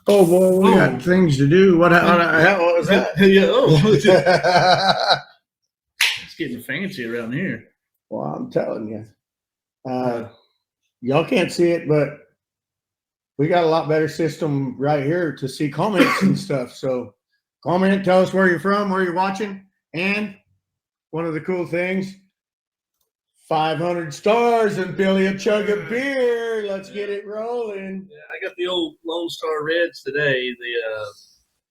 Oh boy, we got things to do. What was that? Yeah. It's getting fancy around here. Well, I'm telling you, y'all can't see it, but we got a lot better system right here to see comments and stuff. So comment, tell us where you're from, where you're watching, and one of the cool things, 500 stars and Billy a chug of beer. Let's get it rolling. Yeah, I got the old Lone Star Reds today.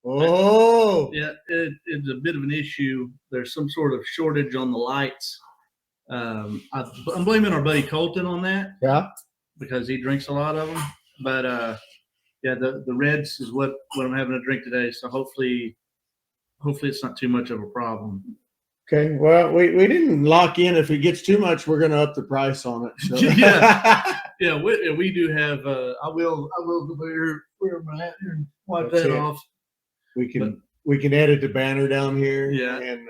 It's a bit of an issue. There's some sort of shortage on the lights. I'm blaming our buddy Colton on that. Yeah, because he drinks a lot of them. But the Reds is what I'm having to drink today. So hopefully it's not too much of a problem. Okay. Well, we didn't lock in. If it gets too much, we're going to up the price on it. So. We do have. I will where am I at here and wipe that off. We can edit the banner down here. Yeah. And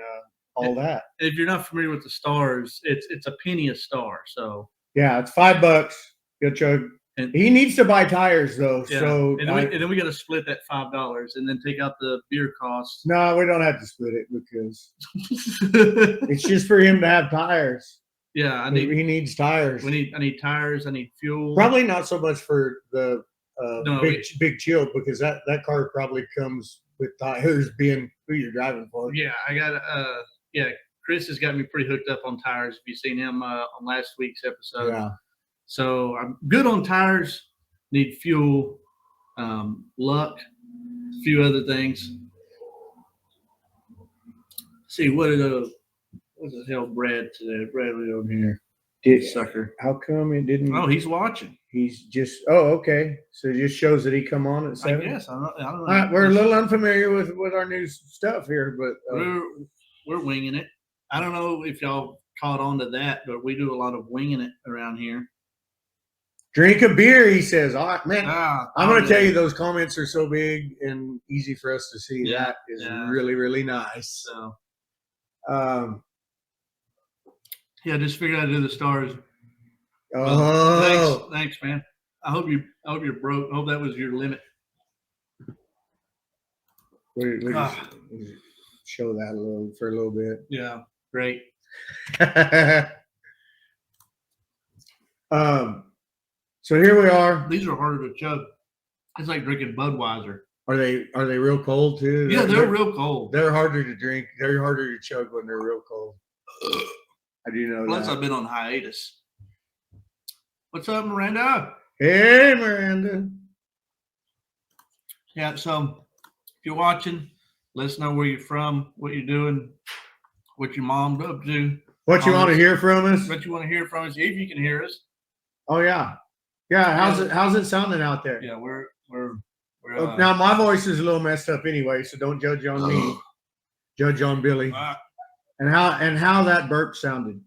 all that. If you're not familiar with the stars, it's a penny a star. So yeah, it's $5. Go chug. And he needs to buy tires though. Yeah. So and then we got to split that $5 and then take out the beer costs. No, we don't have to split it because it's just for him to have tires. Yeah, he needs tires. I need tires. I need fuel. Probably not so much for the big chill because that car probably comes with tires being who you're driving for. Yeah, I got Chris has got me pretty hooked up on tires. If you've seen him on last week's episode. Yeah. So I'm good on tires, need fuel, luck, a few other things. Let's see, what the hell Brad today? Brad was over here. Sucker. How come it didn't? Oh, he's watching. He's just, okay. So it just shows that he come on at 7? I guess. I don't know. All right, we're a little unfamiliar with our new stuff here, but. We're winging it. I don't know if y'all caught on to that, but we do a lot of winging it around here. Drink a beer, he says. All right, man, I'm going to tell you, those comments are so big and easy for us to see. Yeah, that is really, really nice. So, just figured out to do the stars. Oh, thanks, man. I hope you're broke. I hope that was your limit. We just show that for a little bit. Yeah, great. So here we are. These are harder to chug. It's like drinking Budweiser. Are they real cold too? Yeah, they're real cold. They're harder to drink. They're harder to chug when they're real cold. I do know Plus, that. I've been on hiatus. What's up, Miranda? Hey, Miranda. Yeah, so if you're watching, let us know where you're from, what you're doing, what your mom's up to. What you want to hear from us? What you want to hear from us, if you can hear us. Oh, yeah. Yeah, how's it sounding out there? Yeah, we're now my voice is a little messed up anyway, so don't judge on me. Judge on Billy. And how that burp sounded.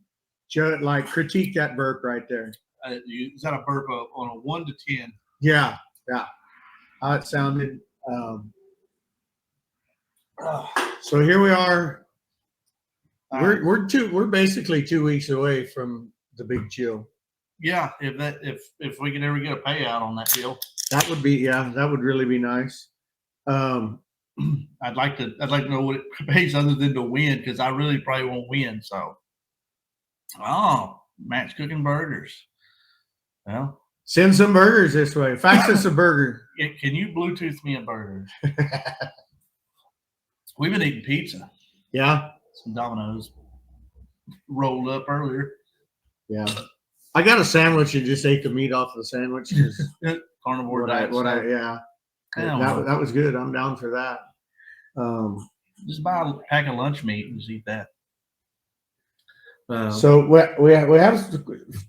Critique that burp right there. Is that a burp on a 1 to 10? Yeah. How it sounded. So here we are. We're basically 2 weeks away from the big chill. Yeah, if we can ever get a payout on that deal, that would really be nice. I'd like to know what it pays other than to win, because I really probably won't win. So, Matt's cooking burgers. Well, send some burgers this way. Fax us a burger. Can you Bluetooth me a burger? We've been eating pizza. Yeah, some Domino's rolled up earlier. Yeah. I got a sandwich and just ate the meat off the sandwich. Carnivore diet. That was good. I'm down for that. Just buy a pack of lunch meat and just eat that. So we have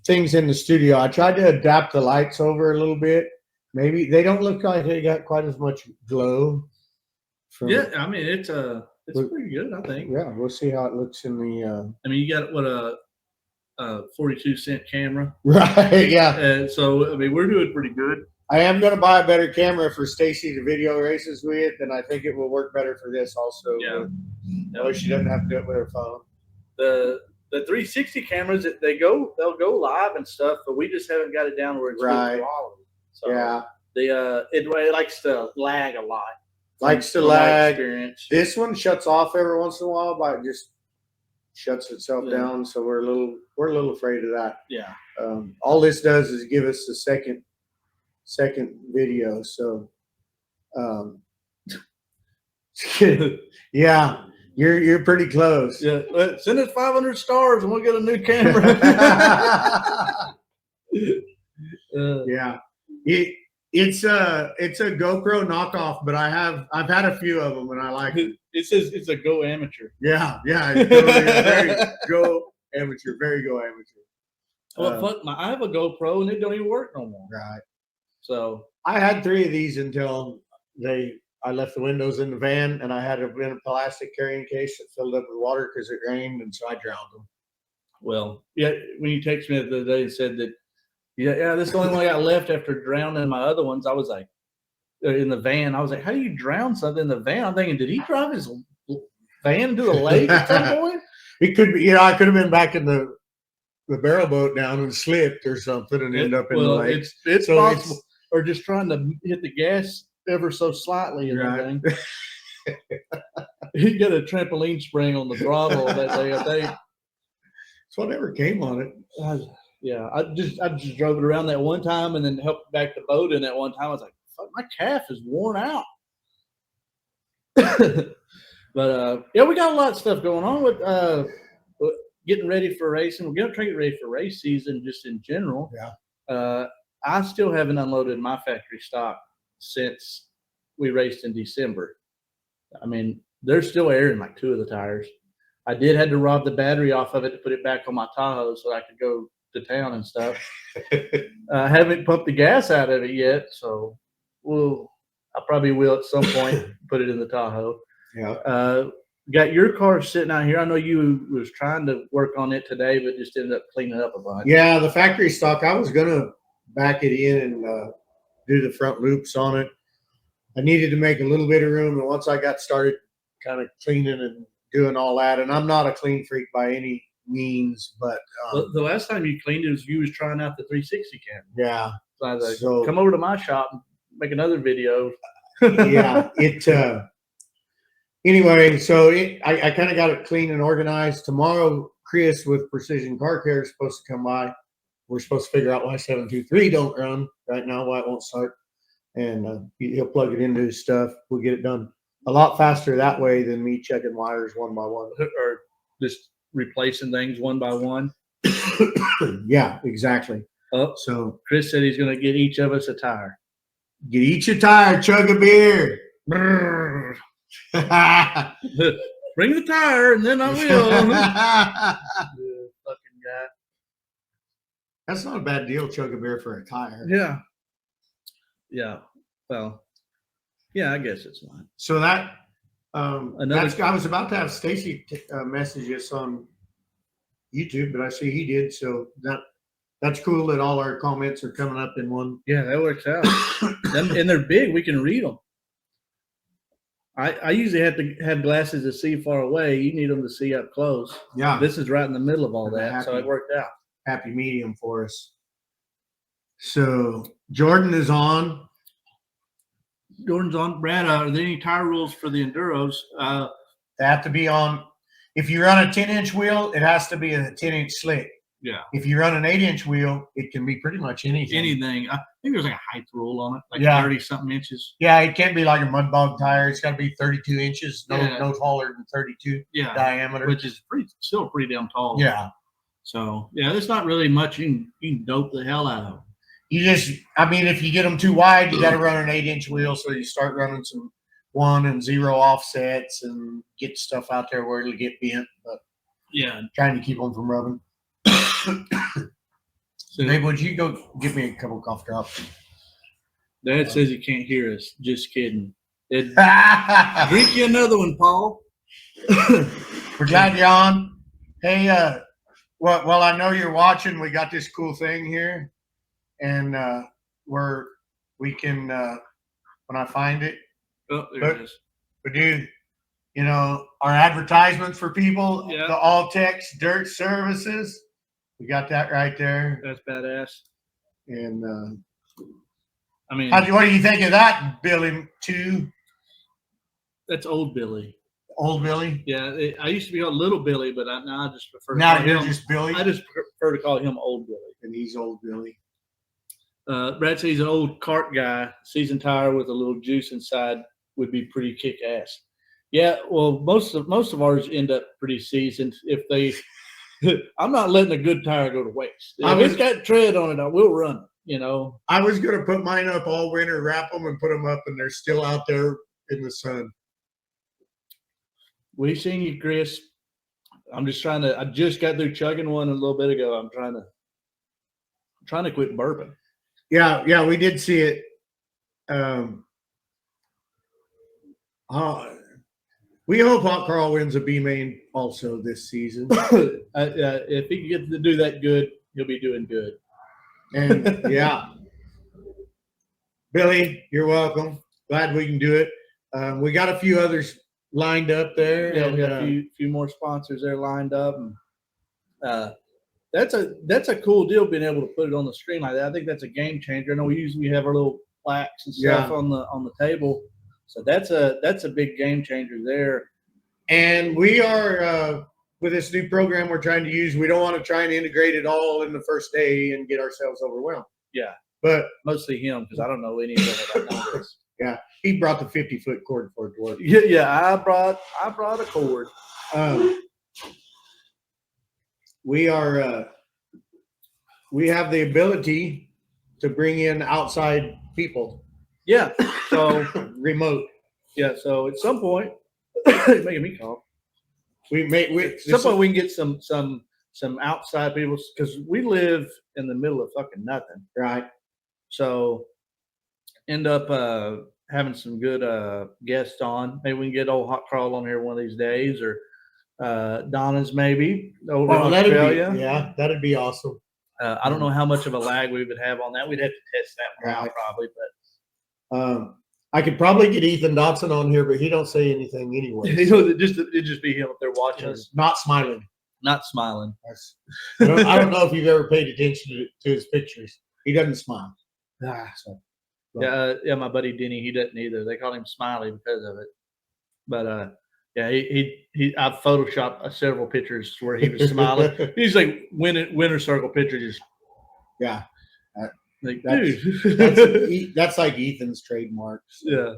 things in the studio. I tried to adapt the lights over a little bit. Maybe they don't look like they got quite as much glow. I mean it's pretty good, I think. Yeah, we'll see how it looks in the. I mean, you got a 42-cent camera, right? Yeah. So I mean, we're doing pretty good. I am going to buy a better camera for Stacy to video races with, and I think it will work better for this also. Yeah. No, she doesn't have to do it with her phone. The 360 cameras, they'll go live and stuff, but we just haven't got it down where it's right. good quality. So, yeah. It likes to lag a lot. Likes to From my lag. experience. This one shuts off every once in a while, but it just shuts itself Yeah. down. So we're a little afraid of that. Yeah. All this does is give us a second video. So, yeah, you're pretty close. Yeah. Send us 500 stars and we'll get a new camera. Yeah. It's a GoPro knockoff, but I've had a few of them and I like it. It says it's a Go Amateur. Yeah. It's totally very Go Amateur, very Go Amateur. Well, fuck, I have a GoPro and it don't even work no more. Right. So I had 3 of these until I left the windows in the van and I had it in a plastic carrying case that filled up with water because it rained, and so I drowned them. well, yeah. When you texted me the other day and said that, yeah, this is the only one I got left after drowning my other ones. I was like, in the van. I was like, how do you drown something in the van? I'm thinking, did he drive his van into the lake at some point? It could be, I could have been back in the barrel boat down and slipped or something and end up in the lake. It's So possible. Or just trying to hit the gas ever so slightly in Right. the thing. He got a trampoline spring on the throttle that day, I think. So whatever came on it. Yeah, I just drove it around that one time and then helped back the boat in that one time. I was like, fuck, my calf is worn out. But yeah, we got a lot of stuff going on with getting ready for racing. We're gonna try to get ready for race season just in general. Yeah. I still haven't unloaded my factory stock since we raced in December. I mean, there's still air in like 2 of the tires. I did have to rob the battery off of it to put it back on my Tahoe so I could go to town and stuff. I haven't pumped the gas out of it yet, so I probably will at some point put it in the Tahoe. Yeah. Got your car sitting out here. I know you was trying to work on it today, but just ended up cleaning up a bunch. Yeah, the factory stock, I was gonna back it in and do the front loops on it. I needed to make a little bit of room, and once I got started kind of cleaning and doing all that, and I'm not a clean freak by any means, but The last time you cleaned it was you was trying out the 360 camera. yeah. So I was like, So- come over to my shop and make another video. Yeah, anyway, so I kind of got it clean and organized. Tomorrow, Chris with Precision Car Care is supposed to come by. We're supposed to figure out why 723 don't run right now, why it won't start, and he'll plug it into his stuff. We'll get it done a lot faster that way than me checking wires one by one. Or just replacing things one by one. Yeah, exactly. Oh, So Chris said he's going to get each of us a tire. get each a tire, chug a beer. Bring the tire and then I will. Fucking guy. That's not a bad deal, chug a beer for a tire. Yeah. Yeah. Well, yeah, I guess it's not. So that I was about to have Stacy message us on YouTube, but I see he did. So that's cool that all our comments are coming up in one. Yeah, that works out. And they're big. We can read them. I usually have to have glasses to see far away. You need them to see up close. Yeah, This is right in the middle of all that, so it worked out. happy medium for us. So Jordan is on. Jordan's on. Brad, are there any tire rules for the Enduros? They have to be on. If you run a 10-inch wheel, it has to be a 10-inch slick. Yeah. If you run an 8-inch wheel, it can be pretty much anything. Anything. I think there's like a height rule on it, like Yeah. 30-something inches. Yeah, it can't be like a mud bog tire. It's got to be 32 inches, no taller than 32 Yeah. diameter. Which is still pretty damn tall. Yeah. So, yeah, there's not really much you can dope the hell out of. If you get them too wide, you got to run an 8-inch wheel. So you start running some 1 and 0 offsets and get stuff out there where it'll get bent, but Yeah. trying to keep them from rubbing. So Dave, would you go get me a couple cough drops? Dad says he can't hear us. Just kidding. Drink you another one, Paul. We're glad you're on. Hey, well, I know you're watching. We got this cool thing here, and we can when I find it, Oh, there it is. we do, our advertisements for people. Yeah. The All Techs Dirt Services. We got that right there, That's badass. and I mean, what do you think of that, Billy? That's old Billy. Old Billy. Yeah, I used to be called Little Billy, but now I just prefer. Now you're just Billy. I just prefer to call him Old Billy. And he's Old Billy. Brad says he's an old cart guy. Seasoned tire with a little juice inside would be pretty kick ass. Yeah, well, most of ours end up pretty seasoned. If they, I'm not letting a good tire go to waste. If it's got tread on it, I will run it. You know, I was gonna put mine up all winter, wrap them, and put them up, and they're still out there in the sun. We seen you, Chris. I just got through chugging one a little bit ago. I'm trying to quit bourbon. Yeah, we did see it. We hope Hot Carl wins a B main also this season. If he can get to do that good, he'll be doing good. And yeah, Billy, you're welcome. Glad we can do it. We got a few others lined up there. Yeah, we got a few more sponsors there lined up, and that's a cool deal being able to put it on the screen like that. I think that's a game changer. I know we usually have our little plaques and stuff on the table, so that's a big game changer there. And we are with this new program we're trying to use. We don't want to try and integrate it all in the first day and get ourselves overwhelmed. Yeah, but mostly him because I don't know any of that. Yeah, he brought the 50-foot cord for it to work. Yeah, I brought a cord. We have the ability to bring in outside people. Yeah, so remote. Yeah, so at some point, you're making me cough. At some point we can get some outside people because we live in the middle of fucking nothing. Right. So end up having some good guests on. Maybe we can get old Hot Carl on here one of these days, or Donna's maybe over in Australia. That'd be awesome. I don't know how much of a lag we would have on that. We'd have to test that one out probably, but I could probably get Ethan Dotson on here, but he don't say anything anyway. It'd just be him up there watching us, not smiling. Not smiling. I don't know if you've ever paid attention to his pictures. He doesn't smile. Yeah, my buddy Denny, he doesn't either. They call him Smiley because of it. But yeah, I've photoshopped several pictures where he was smiling. He's like winner circle pictures. Yeah, like, that's like Ethan's trademark. Yeah,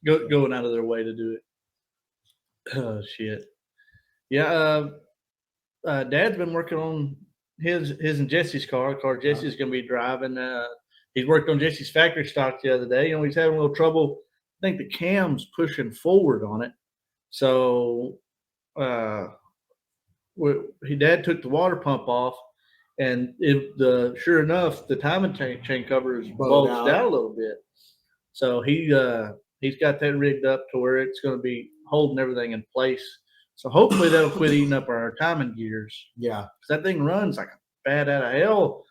going out of their way to do it. Oh shit. Yeah, Dad's been working on his and Jesse's car. The car Jesse's going to be driving. He worked on Jesse's factory stock the other day. You know, he's having a little trouble. I think the cam's pushing forward on it. So Dad took the water pump off, and sure enough, the timing chain cover is bulged out a little bit. So he's got that rigged up to where it's going to be holding everything in place. So hopefully that'll quit eating up our timing gears. Yeah, because that thing runs like a bat out of hell.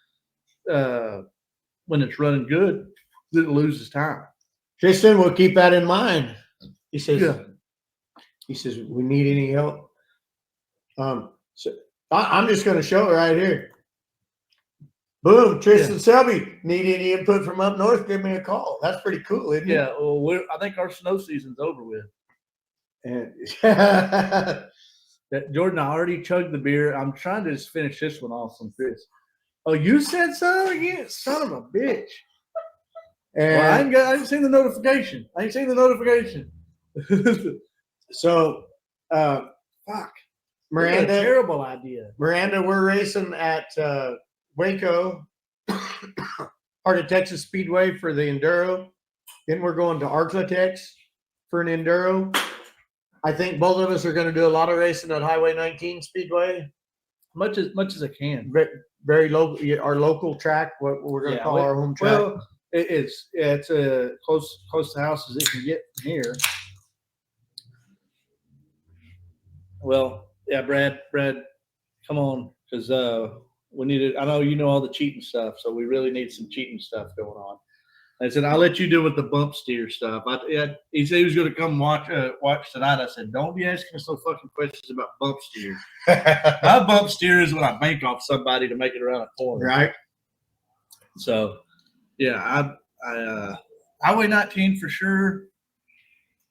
When it's running good, it loses time. Tristan will keep that in mind. He says, we need any help. So I'm just going to show it right here. Boom, Tristan Selby. Need any input from up north? Give me a call. That's pretty cool, isn't it? Yeah. Well, I think our snow season's over with. And Jordan, I already chugged the beer. I'm trying to just finish this one off from Chris. Oh, you said son again? Son of a bitch. And I ain't seen the notification. So, fuck. Miranda, terrible idea. Miranda, we're racing at Waco, part of Texas Speedway for the Enduro. Then we're going to Arklatex for an Enduro. I think both of us are going to do a lot of racing at Highway 19 Speedway. Much as I can. Very local, our local track, what we're going to call our home track. Well, it's close to the house as it can get from here. Well, yeah, Brad, come on, because we need it. I know you know all the cheating stuff, so we really need some cheating stuff going on. I said, I'll let you deal with the bump steer stuff. He said he was going to come watch tonight. I said, don't be asking us no fucking questions about bump steer. My bump steer is when I bank off somebody to make it around a corner. Right. So, yeah, Highway 19 for sure.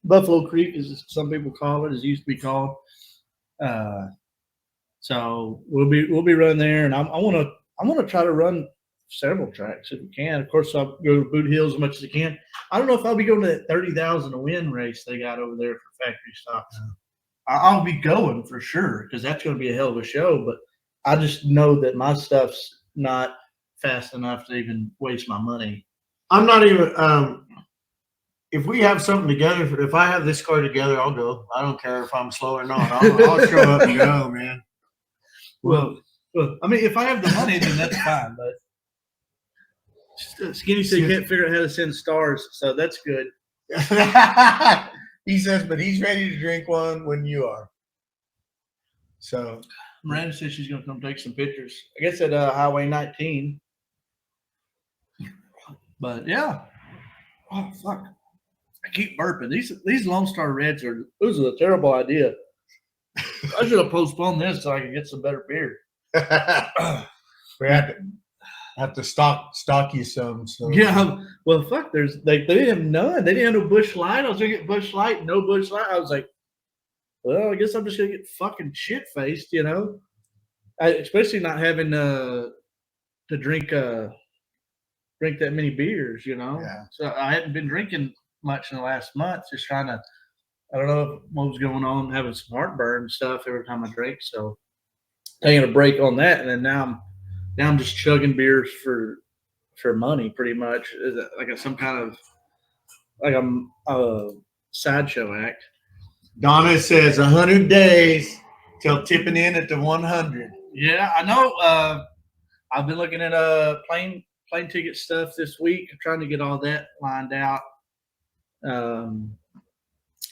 Buffalo Creek, as some people call it, as it used to be called. So we'll be running there, and I want to try to run several tracks if we can. Of course, I'll go to Boot Hills as much as I can. I don't know if I'll be going to that 30,000 a win race they got over there for factory stocks. I'll be going for sure because that's going to be a hell of a show. But I just know that my stuff's not fast enough to even waste my money. I'm not even. If we have something together, if I have this car together, I'll go. I don't care if I'm slow or not. I'll show up and go, man. Well, I mean, if I have the money, then that's fine. But Skinny said he can't figure out how to send stars, so that's good. He says, but he's ready to drink one when you are. So Miranda says she's going to come take some pictures. I guess at Highway 19. But yeah. Oh fuck! I keep burping. These Lone Star Reds this is a terrible idea. I should have postponed this so I could get some better beer. We have to stock you some. So. Yeah. Well, fuck. They didn't have none. They didn't have no Busch Light. I was gonna get Busch Light, no Busch Light. I was like, well, I guess I'm just gonna get fucking shit faced, you know. Especially not having to drink that many beers, you know. Yeah. So I hadn't been drinking much in the last month, just trying to. I don't know what was going on, having some heartburn and stuff every time I drank. So taking a break on that, and then now I'm just chugging beers for money, pretty much. Like some kind of like I'm a sideshow act. Donna says 100 days till tipping in at the 100. Yeah, I know. I've been looking at plane ticket stuff this week, trying to get all that lined out.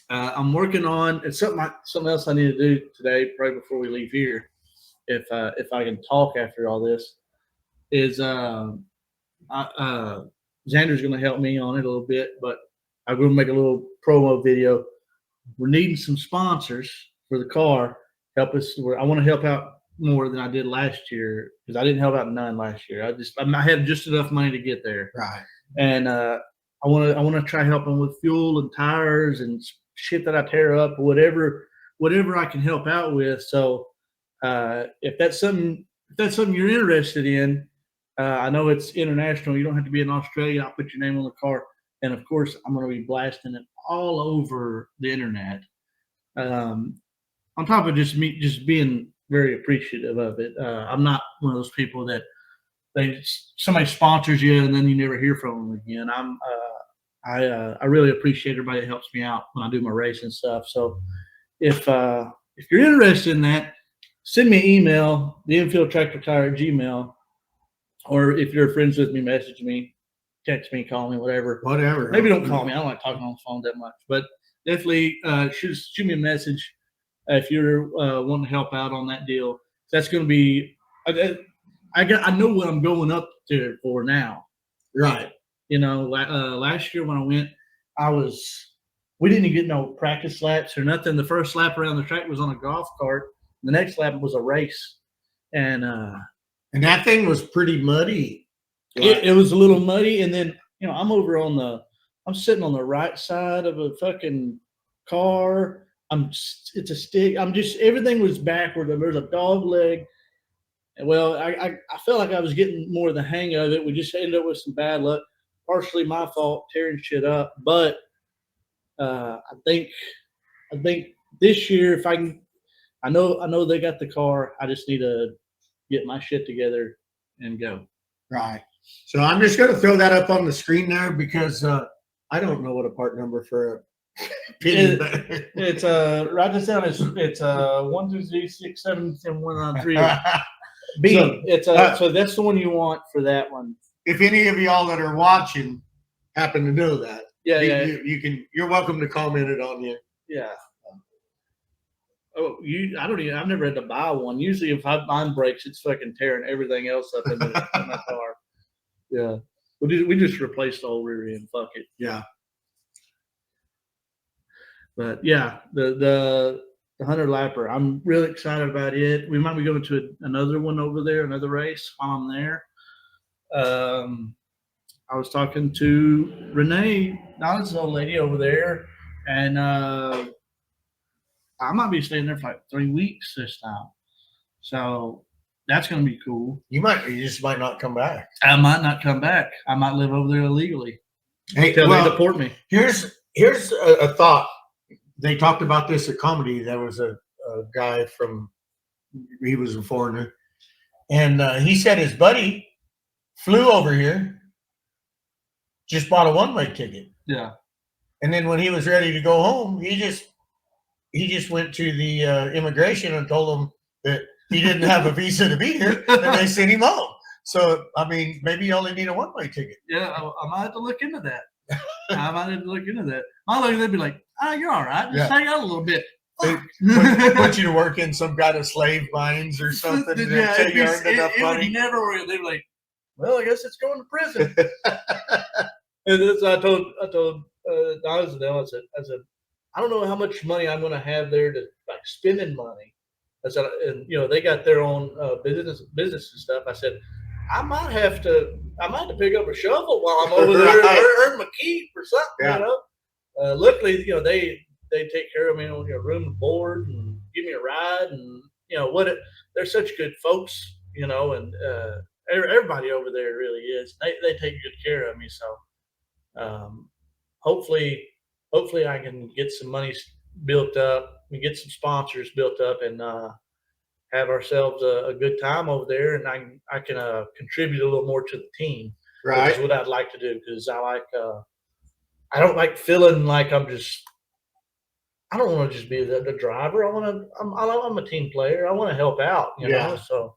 I'm working on it's something else I need to do today, right before we leave here. If I can talk after all this, is Xander's going to help me on it a little bit, but I'm going to make a little promo video. We're needing some sponsors for the car. Help us. I want to help out more than I did last year because I didn't help out none last year. I had just enough money to get there. Right. And I want to try helping with fuel and tires and shit that I tear up, whatever I can help out with. So if that's something you're interested in, I know it's international. You don't have to be in Australia. I'll put your name on the car, and of course, I'm going to be blasting it all over the internet. On top of just being very appreciative of it. I'm not one of those people that somebody sponsors you and then you never hear from them again. I really appreciate everybody that helps me out when I do my race and stuff. So if you're interested in that, send me an email, the Infield Tractor Tire at Gmail, or if you're friends with me, message me, text me, call me, whatever. Maybe don't call me. I don't like talking on the phone that much, but definitely shoot me a message if you're wanting to help out on that deal. That's going to be. I know what I'm going up there for now. Right. You know, last year when I went, we didn't get no practice laps or nothing. The first lap around the track was on a golf cart. The next lap was a race. And that thing was pretty muddy. It was a little muddy. And then, you know, I'm sitting on the right side of a fucking car. It's a stick. Everything was backward. There's a dog leg. Well, I felt like I was getting more of the hang of it. We just ended up with some bad luck. Partially my fault, tearing shit up. But I think this year, if I can, I know they got the car. I just need to get my shit together and go. Right. So I'm just going to throw that up on the screen there because I don't know what a part number for a pin. It's write this down. It's 1, 2, 3, 6, 7, 10, 1 on 3. B. So, so that's the one you want for that one. If any of y'all that are watching happen to know that, you're welcome to comment it on you. Yeah. Oh, I've never had to buy one. Usually, if mine breaks, it's fucking tearing everything else up in my car. Yeah. We just replaced the whole rear end. Fuck it. Yeah. But yeah, the 100 lapper. I'm really excited about it. We might be going to another one over there, another race while I'm there. I was talking to Renee, Donna's old lady over there, and I might be staying there for like 3 weeks this time. So that's going to be cool. You just might not come back. I might not come back. I might live over there illegally. Hey, Until they deport me. Here's a thought. They talked about this at comedy. There was a guy he was a foreigner, and he said his buddy flew over here, just bought a one-way ticket. Yeah. And then when he was ready to go home, he just went to the immigration and told them that he didn't have a visa to be here, and they sent him home. So, I mean, maybe you only need a one-way ticket. Yeah, I might have to look into that. I might have to look into that. My lady, they'd be like, you're all right. Just hang out a little bit. They put you to work in some kind of slave mines or something. Yeah, you earned enough money. They'd be like, well, I guess it's going to prison. And that's I told Donna Zanell, I said, I don't know how much money I'm going to have there to like spending money. I said, and they got their own business and stuff. I said, I might have to pick up a shovel while I'm over there and earn my keep or something. Yeah. Luckily, they take care of me on room and board and give me a ride, and they're such good folks, and everybody over there really is. They take good care of me. So hopefully I can get some money built up and get some sponsors built up and have ourselves a good time over there, and I can contribute a little more to the team. Right. Which is what I'd like to do, because I don't like feeling like I don't want to just be the driver. I'm a team player. I want to help out, you know. So,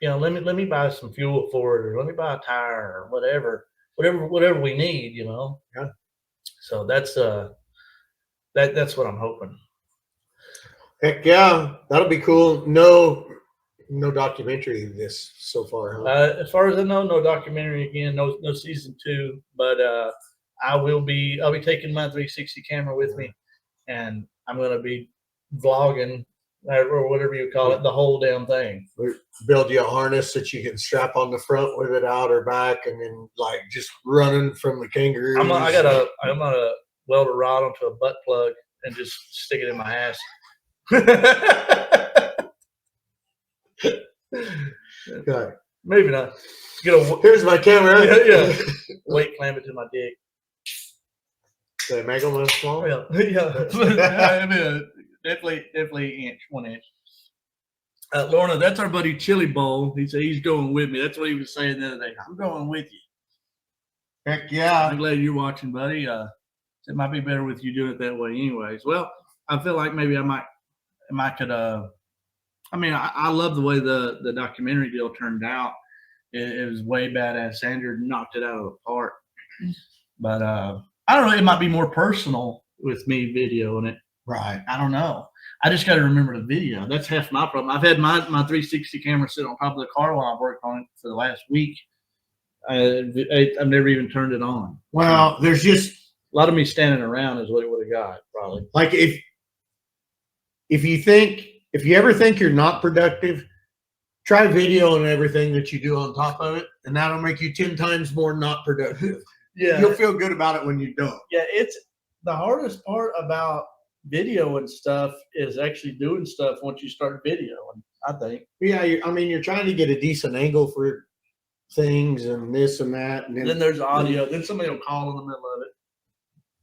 let me buy some fuel for it, or let me buy a tire, or whatever we need, Yeah. So that's what I'm hoping. Heck yeah, that'll be cool. No documentary of this so far, huh? As far as I know, no documentary again, no season 2, but I'll be taking my 360 camera with me, and I'm going to be vlogging or whatever you call it, the whole damn thing. We build you a harness that you can strap on the front with it out or back, and then like just running from the kangaroos. I'm gonna weld a rod onto a butt plug and just stick it in my ass. Okay. Maybe not. Here's my camera. Yeah. Weight clamp it to my dick. Did I make them a small? Yeah. I mean, definitely 1 inch. Lorna, that's our buddy Chili Bowl. He said he's going with me. That's what he was saying the other day. I'm going with you. Heck yeah. I'm glad you're watching, buddy. It might be better with you doing it that way anyways. Well, I feel like maybe I could I love the way the documentary deal turned out. It was way badass. Sandra knocked it out of the park. But I don't know, it might be more personal with me videoing it. Right. I don't know. I just got to remember the video. That's half my problem. I've had my 360 camera sit on top of the car while I've worked on it for the last week. I've never even turned it on. Well, there's just a lot of me standing around is what it would have got, probably. Like if you ever think you're not productive, try videoing everything that you do on top of it, and that'll make you 10 times more not productive. Yeah. You'll feel good about it when you don't. Yeah, it's the hardest part about video and stuff is actually doing stuff once you start videoing, I think. Yeah, you're trying to get a decent angle for things and this and that. And then there's audio. Then somebody will call in the middle of it.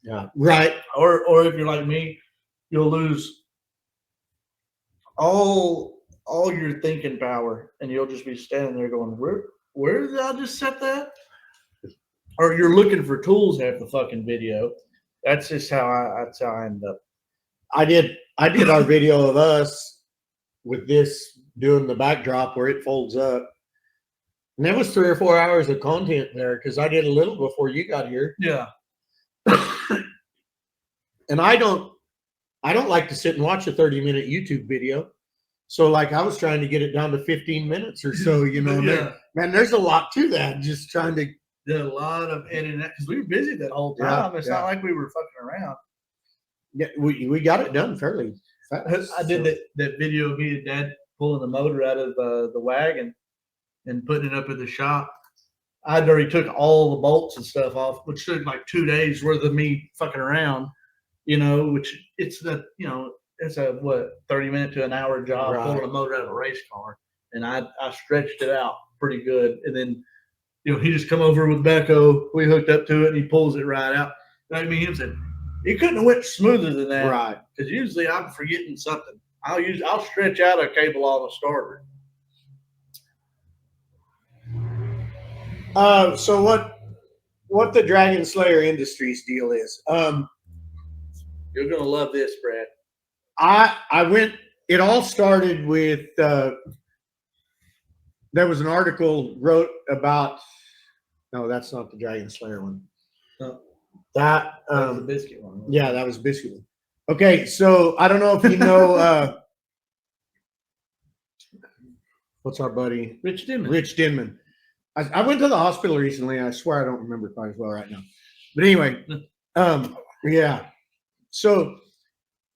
Yeah, right. Or if you're like me, you'll lose all your thinking power, and you'll just be standing there going, where did I just set that? Or you're looking for tools half the fucking video. That's just how I end up. I did our video of us with this doing the backdrop where it folds up. And that was 3 or 4 hours of content there because I did a little before you got here. Yeah. And I don't like to sit and watch a 30-minute YouTube video. So like I was trying to get it down to 15 minutes or so, Yeah. Man, there's a lot to that. Just trying to did a lot of editing because we were busy that whole time. It's not like we were fucking around. Yeah, we got it done fairly fast. I did that video of me and Dad pulling the motor out of the wagon and putting it up at the shop. I'd already took all the bolts and stuff off, which took like 2 days worth of me fucking around, which it's it's a 30-minute to an hour job pulling a motor out of a race car. And I stretched it out pretty good. And then, he just come over with backhoe. We hooked up to it and he pulls it right out. I mean, he said, he couldn't have went smoother than that. Right. Because usually I'm forgetting something. I'll stretch out a cable on a starter. So what the Dragonslayer Industries deal is? You're gonna love this, Brad. I went. It all started with there was an article wrote about. No, that's not the Dragonslayer one. No. That was the biscuit one. Yeah, that was biscuit one. Okay, so I don't know if you know. What's our buddy? Rich Denman. Rich Denman. I went to the hospital recently. And I swear I don't remember quite as well right now. But anyway, yeah. So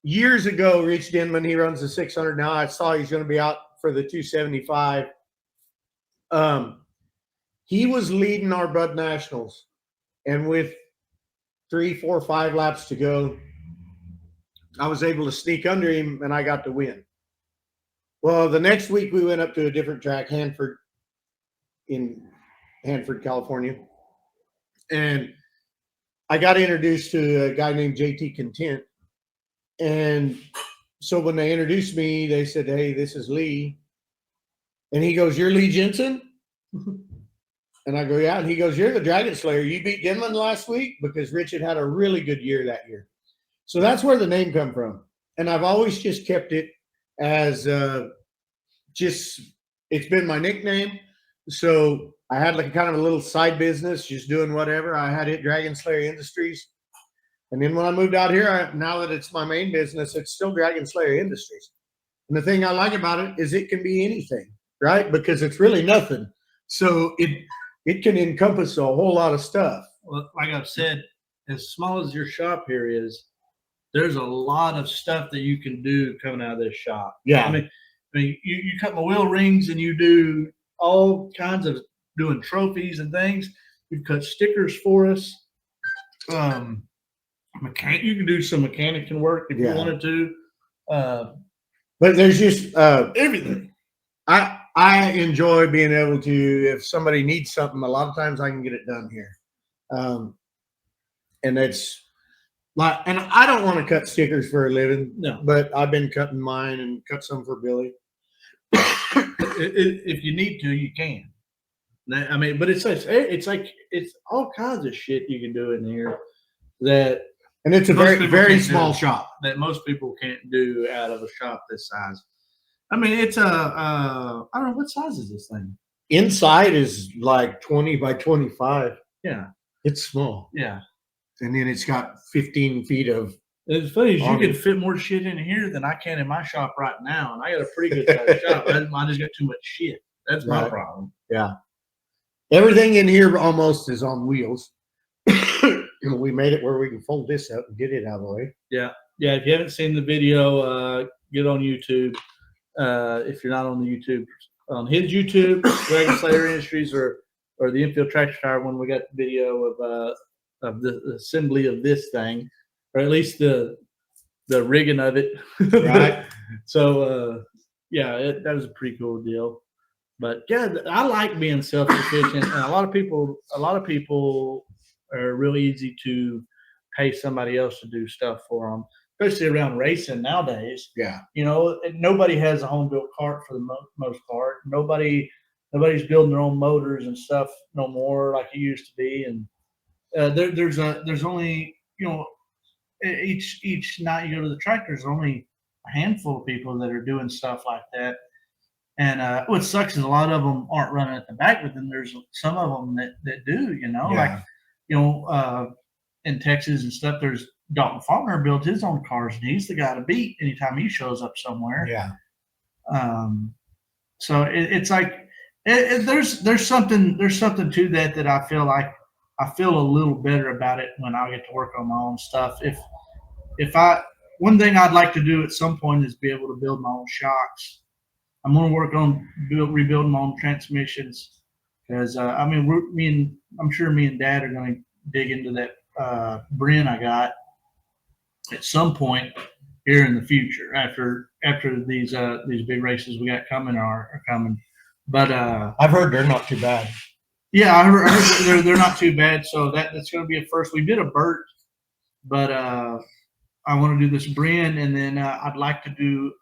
years ago, Rich Denman, he runs the 600 now. I saw he's going to be out for the 275. He was leading our Bud Nationals, and with 3, 4, 5 laps to go, I was able to sneak under him, and I got to win. Well, the next week we went up to a different track, in Hanford, California, and I got introduced to a guy named JT Content. And so when they introduced me, they said, "Hey, this is Lee." And he goes, "You're Lee Jensen?" And I go, "Yeah." And he goes, "You're the Dragonslayer. You beat Denman last week?" Because Rich had a really good year that year. So that's where the name come from. And I've always just kept it as it's been my nickname. So I had like kind of a little side business, just doing whatever. I had it Dragonslayer Industries. And then when I moved out here, now that it's my main business, it's still Dragonslayer Industries. And the thing I like about it is it can be anything, right? Because it's really nothing. So it can encompass a whole lot of stuff. Well, like I've said, as small as your shop here is, there's a lot of stuff that you can do coming out of this shop. Yeah. I mean you cut my wheel rings and you do all kinds of doing trophies and things. You've cut stickers for us. You can do some mechanical work if you wanted to. But there's just everything. I enjoy being able to, if somebody needs something, a lot of times I can get it done here. And it's like, and I don't want to cut stickers for a living. No. But I've been cutting mine and cut some for Billy. If you need to, you can. I mean, but it's all kinds of shit you can do in here and it's a very small shop that most people can't do out of a shop this size. I mean, it's I don't know, what size is this thing? Inside is like 20 by 25. Yeah, it's small. Yeah, and then it's got 15 feet of. It's funny, you can fit more shit in here than I can in my shop right now, and I got a pretty good sized shop. I just got too much shit. That's my problem. Yeah, everything in here almost is on wheels. We made it where we can fold this up and get it out of the way. Yeah. If you haven't seen the video, get on YouTube. If you're not on the YouTube, on his YouTube, Dragonslayer Industries or the Infield Trackside one, we got the video of the assembly of this thing, or at least the rigging of it. Right. So that was a pretty cool deal. But yeah, I like being self-sufficient, and a lot of people are really easy to pay somebody else to do stuff for them, especially around racing nowadays. Yeah. Nobody has a home built cart for the most part. Nobody's building their own motors and stuff no more like it used to be. And there's only, each night you go to the track, there's only a handful of people that are doing stuff like that. And what sucks is a lot of them aren't running at the back, but then there's some of them that do, like, in Texas and stuff, there's Dalton Faulkner builds his own cars, and he's the guy to beat anytime he shows up somewhere. Yeah. So it's like there's something to that I feel like I feel a little better about it when I get to work on my own stuff. One thing I'd like to do at some point is be able to build my own shocks. I'm going to work on rebuilding my own transmissions, Because I mean, I'm sure me and Dad are going to dig into that Bryn I got at some point here in the future after these big races we got coming are coming. But I've heard they're not too bad. Yeah, I heard they're not too bad. So that's going to be a first. We did a Burt, but I want to do this Bryn, and then I'd like to do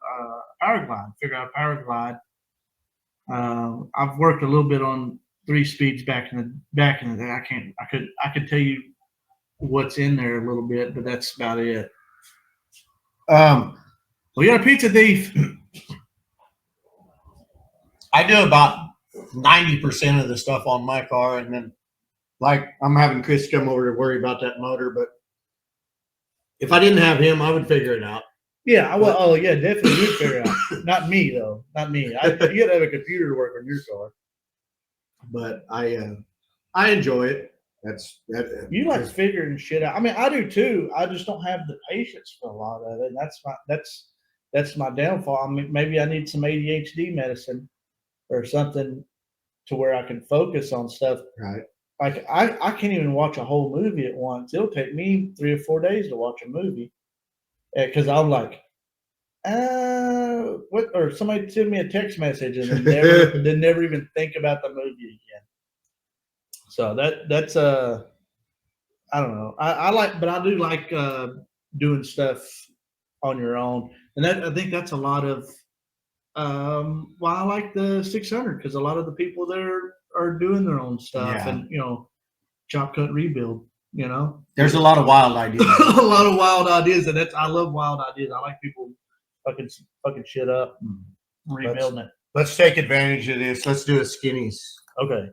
power glide. Figure out power glide. I've worked a little bit on 3 speeds back in the day. I could tell you what's in there a little bit, but that's about it. We got a pizza thief. I do about 90% of the stuff on my car, and then like I'm having Chris come over to worry about that motor, but if I didn't have him, I would figure it out. Yeah, well, oh yeah, definitely you'd figure it out. Not me though, not me. You got to have a computer to work on your car. But I enjoy it. You like figuring shit out. I mean, I do too. I just don't have the patience for a lot of it. That's my downfall. I mean, maybe I need some ADHD medicine or something to where I can focus on stuff. Right. Like I can't even watch a whole movie at once. It'll take me 3 or 4 days to watch a movie because I'm like, what? Or somebody send me a text message and then never even think about the movie again. So that's I don't know. I like, but I do like doing stuff on your own, and I think that's a lot of why I like the 600 because a lot of the people there are doing their own stuff and chop cut rebuild. There's a lot of wild ideas. A lot of wild ideas, and I love wild ideas. I like people fucking shit up, and rebuilding it. Let's take advantage of this. Let's do a Skinny's. Okay.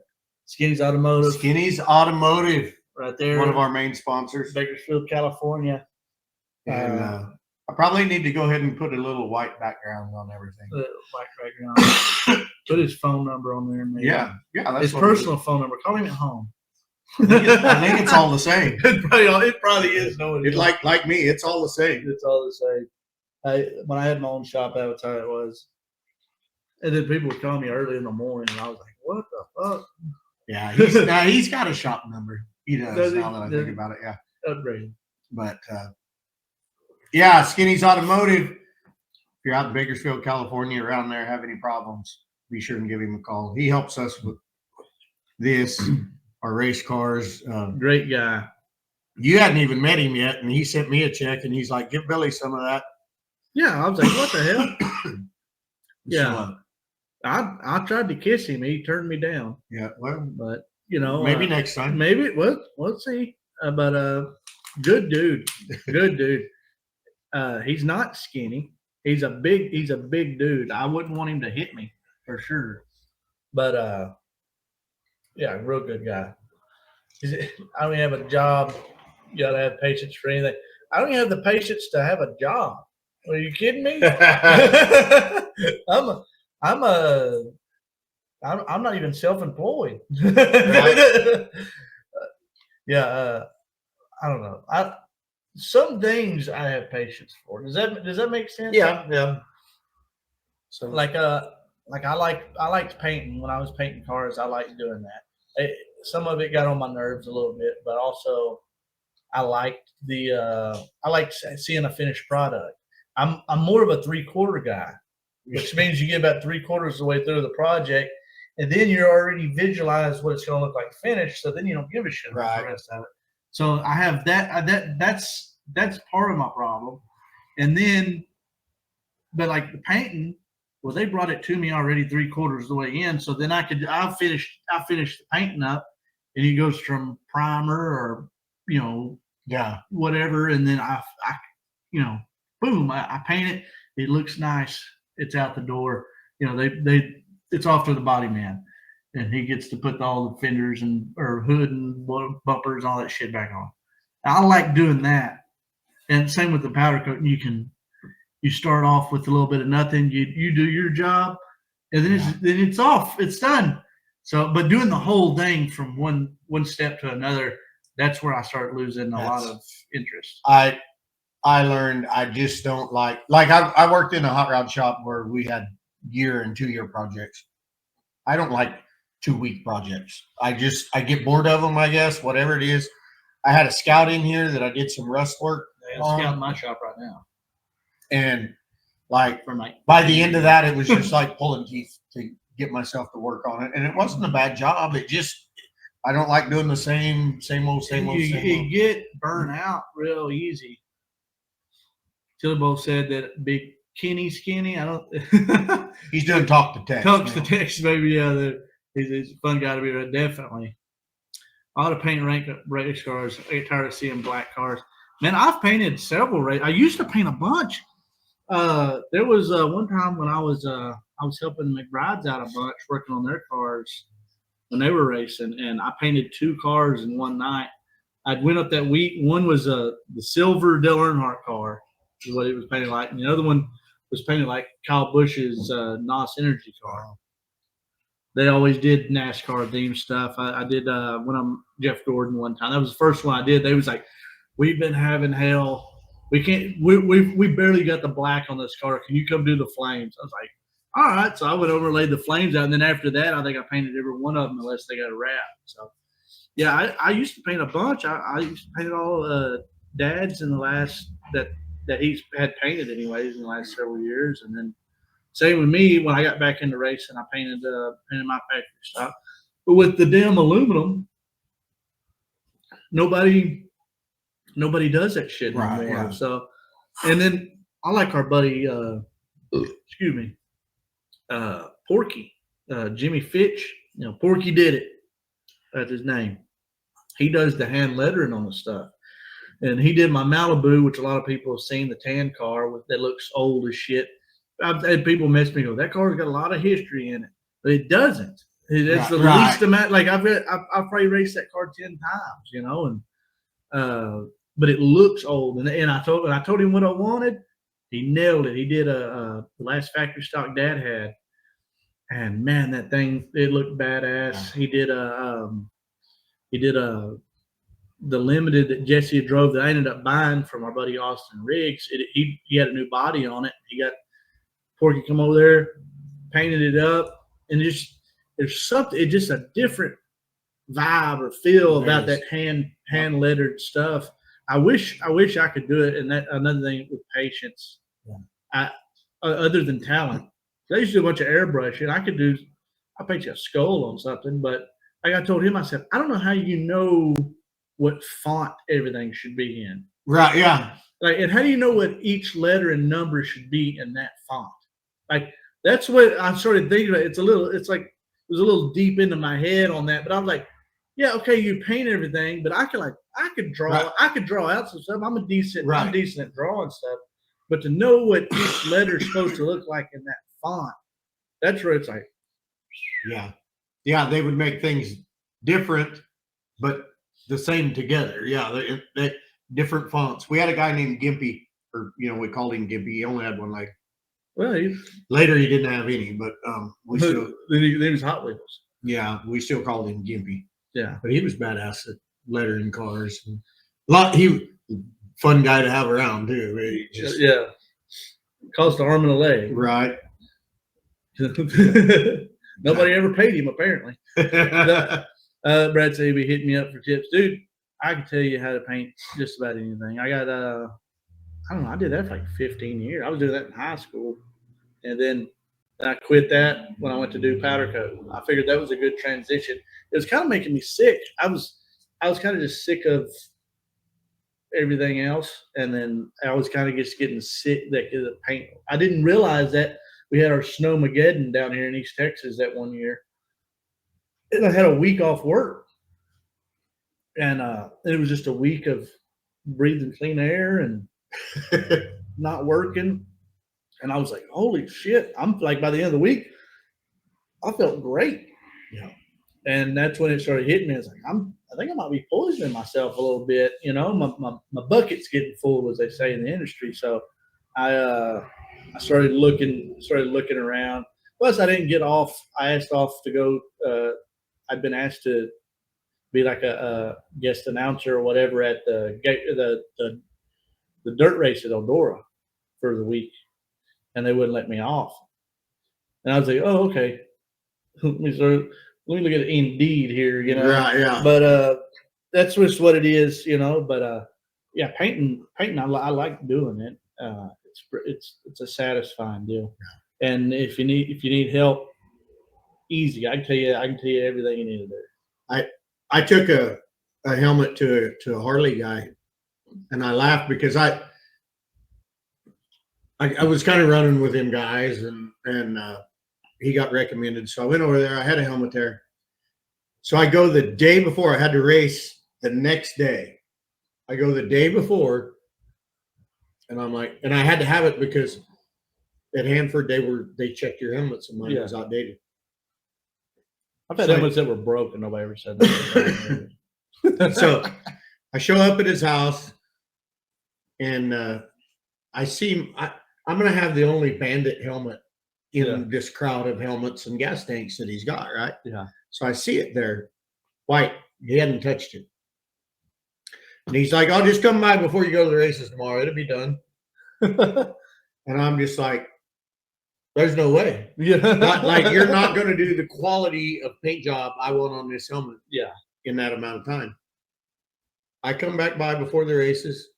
Skinny's Automotive. Skinny's Automotive. Right there. One of our main sponsors. Bakersfield, California. And I probably need to go ahead and put a little white background on everything. White background. Put his phone number on there, maybe. Yeah. That's his personal phone number. Call him at home. I think it's all the same. It probably is. It's like me. It's all the same. It's all the same. When I had my own shop, that was how it was. And then people would call me early in the morning, and I was like, "What the fuck?" Yeah, he's got a shop number. He does. Now that I think about it, yeah. Upgrade. But yeah, Skinny's Automotive. If you're out in Bakersfield, California, around there, have any problems, be sure and give him a call. He helps us with this, our race cars. Great guy. You hadn't even met him yet, and he sent me a check, and he's like, "Give Billy some of that." Yeah, I was like, "What the hell?" Yeah. I tried to kiss him. He turned me down. Yeah, well, but maybe next time. Maybe we'll see. But good dude, good dude. He's not skinny. He's a big dude. I wouldn't want him to hit me for sure. But yeah, real good guy. I don't have a job. You gotta have patience for anything. I don't even have the patience to have a job. Are you kidding me? I'm not even self-employed. Right. Yeah, I don't know. Some things I have patience for. Does that make sense? Yeah. So like I liked painting when I was painting cars. I liked doing that. Some of it got on my nerves a little bit, but also I liked seeing a finished product. I'm more of a 3/4 guy, which means you get about 3/4 of the way through the project, and then you're already visualized what it's going to look like finished. So then you don't give a shit about the rest of it. So I have that. That's part of my problem. And then, but like the painting, well, they brought it to me already 3/4 of the way in. So then I'll finish the painting up, and it goes from primer or whatever, and then I boom, I paint it. It looks nice. It's out the door. It's off to the body man, and he gets to put all the fenders or hood and bumpers and all that shit back on. I like doing that. And same with the powder coat. You start off with a little bit of nothing. You do your job, and then it's off. It's done. So, but doing the whole thing from one step to another, that's where I start losing a lot of interest. I learned I just don't like I worked in a hot rod shop where we had 1 and 2 year projects. I don't like 2-week projects. I get bored of them, I guess, whatever it is. I had a Scout in here that I did some rust work on. Scout in my shop right now. And like From like by the end of that, it was just like pulling teeth to get myself to work on it. And it wasn't a bad job. It just, I don't like doing the same old. You get burnt out real easy. Tilbo said that Big Kenny Skinny. I don't. He's doing talk to text. Talks to text, maybe. Yeah, he's a fun guy to be with. Definitely. I ought to paint race cars. I get tired of seeing black cars. Man, I've painted several race. I used to paint a bunch. There was one time when I was helping McBride's out a bunch, working on their cars when they were racing, and I painted 2 cars in one night. I went up that week. One was the silver Dale Earnhardt car, is what it was painted like, and the other one was painted like Kyle Busch's NOS Energy car. They always did NASCAR themed stuff. I did one of them, Jeff Gordon, one time. That was the first one I did. They was like, "We've been having hell. We can't. We barely got the black on this car. Can you come do the flames?" I was like, "All right." So I went over and laid the flames out, and then after that, I think I painted every one of them unless they got a wrap. So yeah, I used to paint a bunch. I used to paint all dads in the last that he's had painted anyways in the last several years, and then. Same with me when I got back into racing. I painted my factory stock, but with the damn aluminum, nobody does that shit anymore. Right. So, and then I like our buddy, Porky, Jimmy Fitch. You know, Porky did it. That's his name. He does the hand lettering on the stuff, and he did my Malibu, which a lot of people have seen, the tan car that looks old as shit. I've had people mess me go, that car's got a lot of history in it, but it doesn't. It's the least amount. Like I've probably raced that car 10 times, you know, and but it looks old. And I told him what I wanted. He nailed it. He did the last factory stock Dad had, and man, that thing, it looked badass. He did the limited that Jesse had drove that I ended up buying from our buddy Austin Riggs. He had a new body on it. He got Porky come over there, painted it up, and there's something. It's just a different vibe or feel about that hand lettered stuff. I wish I could do it. And that another thing with patience, other than talent, I used to do a bunch of airbrushing. I'll paint you a skull on something, but like I told him, I said, I don't know how you know what font everything should be in. Right. Yeah. Like, and how do you know what each letter and number should be in that font? Like, that's what I started thinking about. It was a little deep into my head on that, but I was like, yeah, okay, you paint everything, but I could draw out some stuff. I'm decent at drawing stuff, but to know what each letter is supposed to look like in that font, that's where it's like, yeah, they would make things different, but the same together. Yeah, they different fonts. We had a guy named Gimpy, or we called him Gimpy. He only had one leg. Well, later he didn't have any, but then he was Hot Wheels. Yeah, we still called him Gimpy. Yeah, but he was badass at lettering cars. Fun guy to have around too. Cost an arm and a leg. Right. Nobody ever paid him apparently. Brad said he'd be hitting me up for tips, dude. I can tell you how to paint just about anything. I got I don't know. I did that for like 15 years. I was doing that in high school, and then I quit that when I went to do powder coat. I figured that was a good transition. It was kind of making me sick. I was kind of just sick of everything else, and then I was kind of just getting sick that the paint. I didn't realize that we had our Snowmageddon down here in East Texas that one year, and I had a week off work, and it was just a week of breathing clean air and not working. And I was like, holy shit. I'm like, by the end of the week, I felt great. Yeah. And that's when it started hitting me. I was like, I think I might be poisoning myself a little bit. My bucket's getting full, as they say in the industry. So I started looking around. Plus I didn't get off. I asked off to go. I'd been asked to be like a guest announcer or whatever at the dirt race at Eldora for the week, and they wouldn't let me off. And I was like, oh, okay. So let me look at Indeed here, you know. Right, yeah. But that's just what it is, you know. But yeah, painting, I like doing it. It's a satisfying deal. And if you need help, easy. I can tell you everything you need to do. I took a helmet to a Harley guy, and I laughed because I was kind of running with him guys, and he got recommended, so I went over there. I had a helmet there, so I go the day before. I had to race the next day. I go the day before, and I'm like, and I had to have it because at Hanford they checked your helmets, and mine was outdated. I've had helmets that were broken. Nobody ever said that. So I show up at his house, and I see I'm going to have the only Bandit helmet in this crowd of helmets and gas tanks that he's got, right? Yeah. So I see it there, white. He hadn't touched it. And he's like, I'll just come by before you go to the races tomorrow. It'll be done. And I'm just like, there's no way. Yeah. Like you're not going to do the quality of paint job I want on this helmet. Yeah. In that amount of time. I come back by before the races.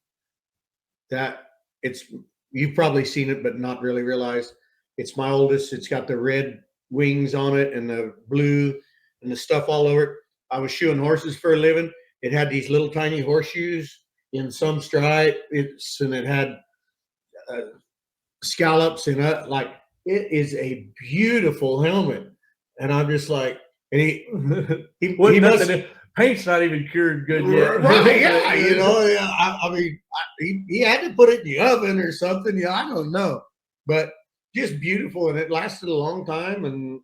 You've probably seen it, but not really realized. It's my oldest. It's got the red wings on it and the blue and the stuff all over it. I was shoeing horses for a living. It had these little tiny horseshoes in some stripe. And it had scallops in it. Like, it is a beautiful helmet. And I'm just like, and he must, paint's not even cured good yet. Right, yeah, you know, yeah. I mean, he had to put it in the oven or something. Yeah, I don't know, but just beautiful, and it lasted a long time.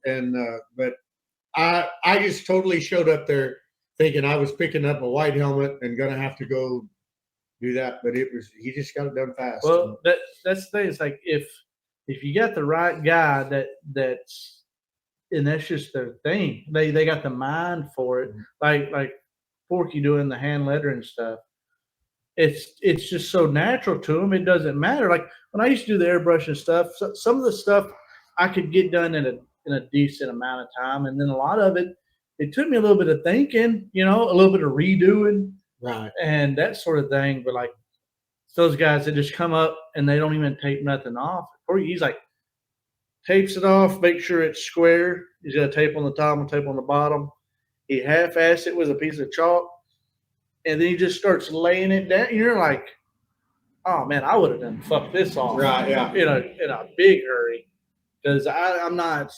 But I just totally showed up there thinking I was picking up a white helmet and gonna have to go do that, but he just got it done fast. Well, that's the thing. It's like if you got the right guy that's and that's just their thing. They got the mind for it. Like Forky doing the hand lettering stuff. It's just so natural to them. It doesn't matter. Like when I used to do the airbrush and stuff, some of the stuff I could get done in a decent amount of time, and then a lot of it took me a little bit of thinking, you know, a little bit of redoing, right, and that sort of thing. But like those guys that just come up and they don't even tape nothing off. Or he's like, tapes it off, make sure it's square. He's got a tape on the top and tape on the bottom. He half-assed it with a piece of chalk, and then he just starts laying it down. You're like, oh man, I would have done fucked this off, right, yeah, in a big hurry, because I'm not.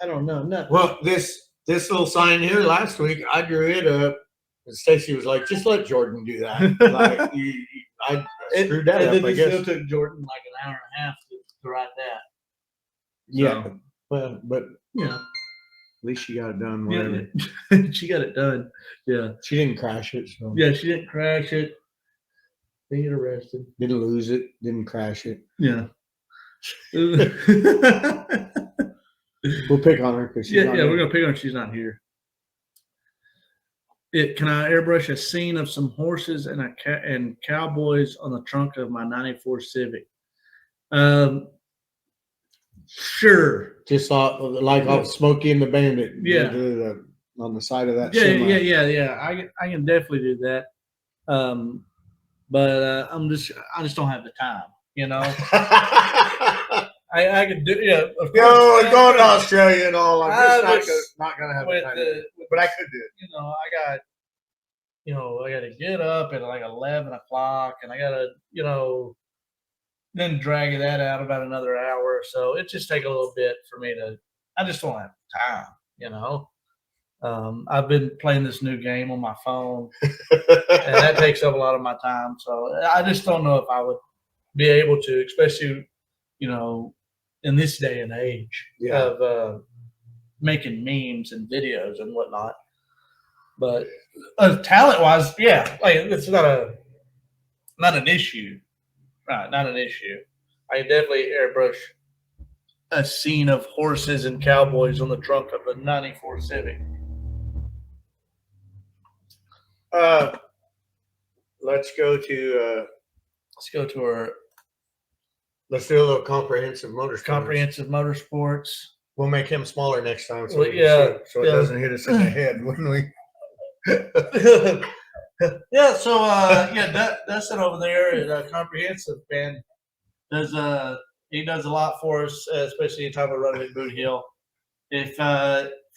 I don't know nothing. Well, this little sign here last week, I drew it up, and Stacy was like, "Just let Jordan do that." Like, I screwed that up. I guess still took Jordan like an hour and a half to write that. Yeah, well, but you know, at least she got it done. Whatever. Yeah, she got it done. Yeah, she didn't crash it. So. Yeah, she didn't crash it. Didn't get arrested. Didn't lose it. Didn't crash it. Yeah. We'll pick on her because we're gonna pick on her. She's not here. Can I airbrush a scene of some horses and cowboys on the trunk of my '94 Civic? Sure. Just like off Smokey and the Bandit. Yeah. On the side of that. Yeah. I can definitely do that. But I just don't have the time. You know. I could do. Yeah. Going to Australia and all. I'm just not gonna have the time. But I could do it. You know, I got to get up at like 11 o'clock, and I got to, then drag that out about another hour or so. It just take a little bit for me I just don't have time, I've been playing this new game on my phone, and that takes up a lot of my time. So I just don't know if I would be able to, especially, in this day and age of making memes and videos and whatnot. But talent-wise, yeah, like it's not an issue. Right, not an issue. I can definitely airbrush a scene of horses and cowboys on the trunk of a '94 Civic. Let's go to our let's do a little comprehensive motorsports. We'll make him smaller next time, so Well, we can yeah, see, so it yeah. doesn't hit us in the head when we. Yeah, so Dustin over there at Comprehensive, man, he does a lot for us, especially in time of running at Boot Hill. If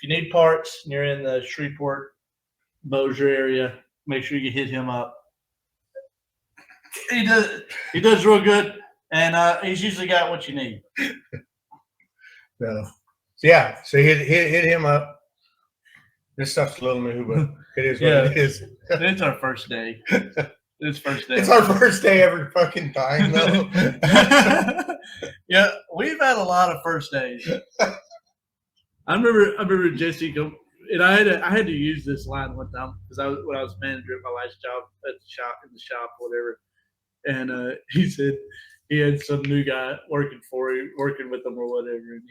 you need parts and you're in the Shreveport, Bossier area, make sure you hit him up. He does real good, and he's usually got what you need. So yeah, so hit him up. This stuff's a little new, but it is what it is. It's our first day. It's first day. It's our first day every fucking time, though. Yeah, we've had a lot of first days. I remember Jesse go, and I had to use this line one time because when I was manager at my last job at the shop, whatever, and he said he had some new guy working with him or whatever, and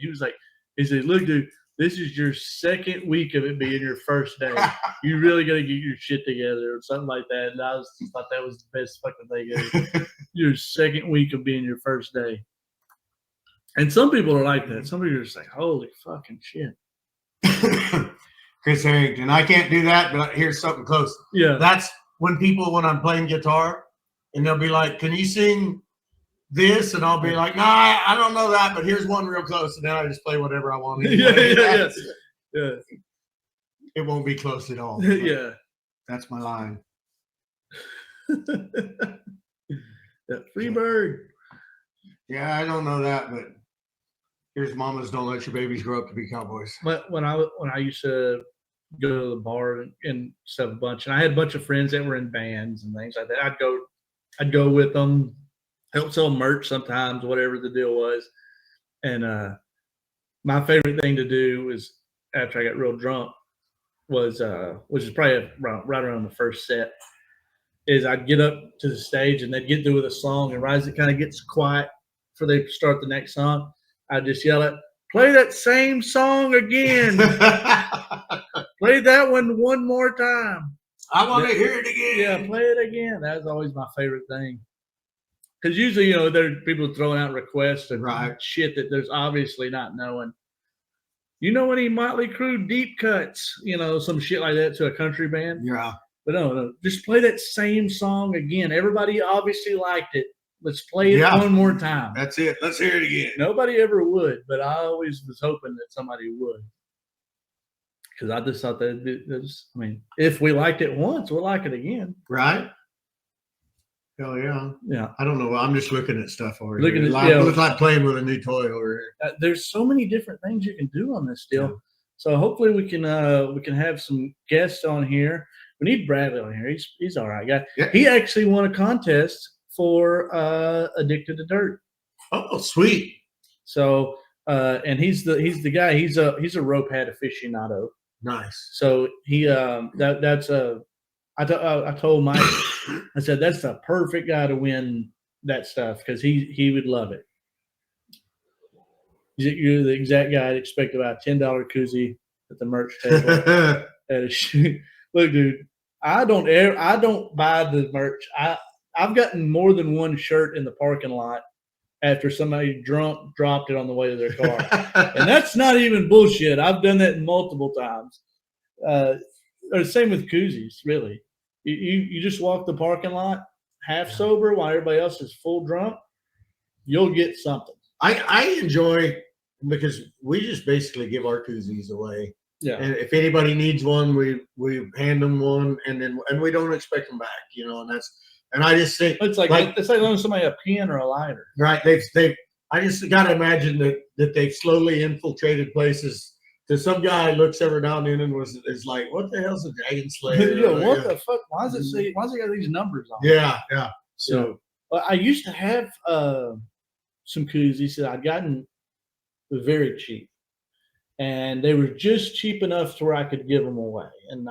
he said, "Look, dude, this is your second week of it being your first day. You really got to get your shit together," or something like that. And I thought that was the best fucking thing ever. Your second week of being your first day. And some people are like that. Some people are just like, "Holy fucking shit." Chris Harrington, I can't do that, but here's something close. Yeah. That's when I'm playing guitar, and they'll be like, "Can you sing this?" And I'll be like, "No, I don't know that, but here's one real close." And then I just play whatever I want. Yeah. It won't be close at all. Yeah. That's my line. Yeah, free bird. Yeah, I don't know that, but here's mamas don't let your babies grow up to be cowboys. But when I used to go to the bar and stuff a bunch, and I had a bunch of friends that were in bands and things like that, I'd go with them, help sell merch sometimes, whatever the deal was. And my favorite thing to do was after I got real drunk was which is probably right around the first set, is I'd get up to the stage and they'd get through with a song, and right as it kind of gets quiet before they start the next song, I'd just yell out, "Play that same song again. Play that one more time. I want to hear it again." Yeah, play it again." That was always my favorite thing. Because usually, there are people throwing out requests and shit that there's obviously not knowing. You know any Motley Crue deep cuts? Some shit like that to a country band. Yeah. But no, just play that same song again. Everybody obviously liked it. Let's play it one more time. That's it. Let's hear it again. Nobody ever would, but I always was hoping that somebody would. Because I just thought if we liked it once, we'll like it again. Right? Hell yeah. Yeah. I don't know. I'm just looking at stuff over here. It looks like playing with a new toy over here. There's so many different things you can do on this deal. Yeah. So hopefully we can have some guests on here. We need Bradley on here. He's all right guy. Yeah. He actually won a contest for Addicted to Dirt. Oh, sweet. So and he's the guy. He's a rope hat aficionado. Nice. So he I told Mike, I said that's the perfect guy to win that stuff because he would love it. You're the exact guy I'd expect about a $10 koozie at the merch table at a shoot. Look, dude, I don't buy the merch. I've gotten more than one shirt in the parking lot after somebody drunk dropped it on the way to their car. And that's not even bullshit. I've done that multiple times. Or same with koozies, really. You just walk the parking lot half sober while everybody else is full drunk, you'll get something. I enjoy, because we just basically give our koozies away. Yeah. And if anybody needs one, we hand them one, and we don't expect them back, and I just think it's like loaning somebody a pen or a lighter. Right. I just gotta imagine that they've slowly infiltrated places. Because some guy looks every now and then and is like, "What the hell's a Dragonslayer?" Yeah, what the fuck? Why does it got these numbers on? Yeah. So I used to have some koozies that I'd gotten very cheap, and they were just cheap enough to where I could give them away and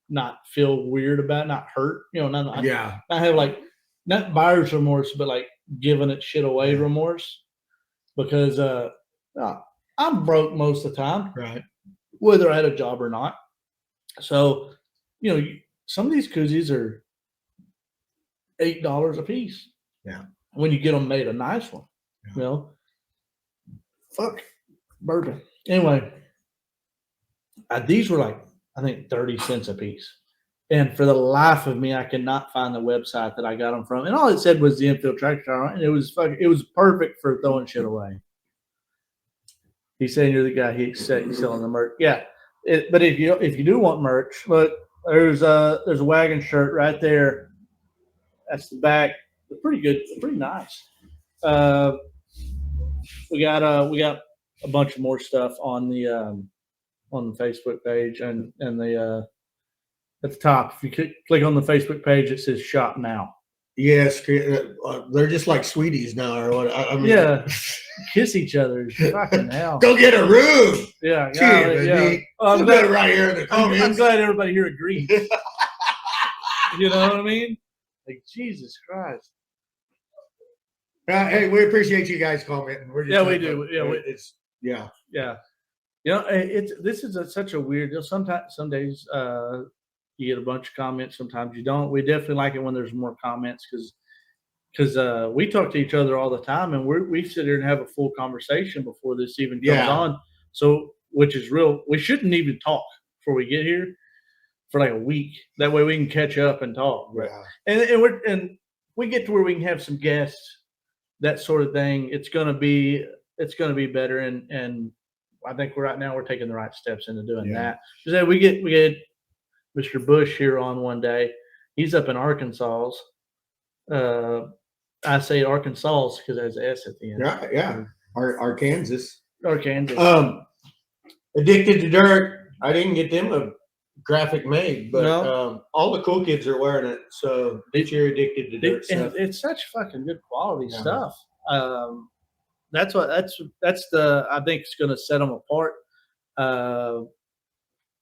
not feel weird about it, not hurt, not have not buyer's remorse, but like giving it shit away remorse, because I'm broke most of the time, right? Whether I had a job or not. So, some of these koozies are $8 a piece. Yeah. When you get them made a nice one, yeah. Fuck bourbon. Anyway, these were like, I think 30 cents a piece. And for the life of me, I cannot find the website that I got them from. And all it said was the Infield tractor tire, and it was perfect for throwing shit away. He's saying you're the guy he's selling the merch. Yeah. But if you do want merch, look, there's a wagon shirt right there. That's the back. They're pretty good, pretty nice. We got a bunch of more stuff on the Facebook page and the at the top. If you click on the Facebook page, it says shop now. Yes, they're just like sweeties now, or what? I mean, yeah, kiss each other. Fucking hell. Go get a room. Yeah, Cheers, yeah. I'm glad right here in the comments. I'm glad everybody here agrees. You know what I mean? Like Jesus Christ. Hey, we appreciate you guys commenting. We do. Yeah, yeah. You know, this is such a weird deal. Some days you get a bunch of comments. Sometimes you don't. We definitely like it when there's more comments because we talk to each other all the time, and we sit here and have a full conversation before this even comes on. So, which is real. We shouldn't even talk before we get here for like a week. That way we can catch up and talk. Yeah. And we get to where we can have some guests, that sort of thing. It's gonna be better, and I think right now we're taking the right steps into doing that. So we get Mr. Bush here on one day. He's up in Arkansas. I say Arkansas because there's an S at the end. Yeah. Arkansas. Addicted to Dirt. I didn't get them a graphic made, but all the cool kids are wearing it. So if you're addicted to Dirt stuff, it's such fucking good quality stuff. That's the I think it's going to set them apart.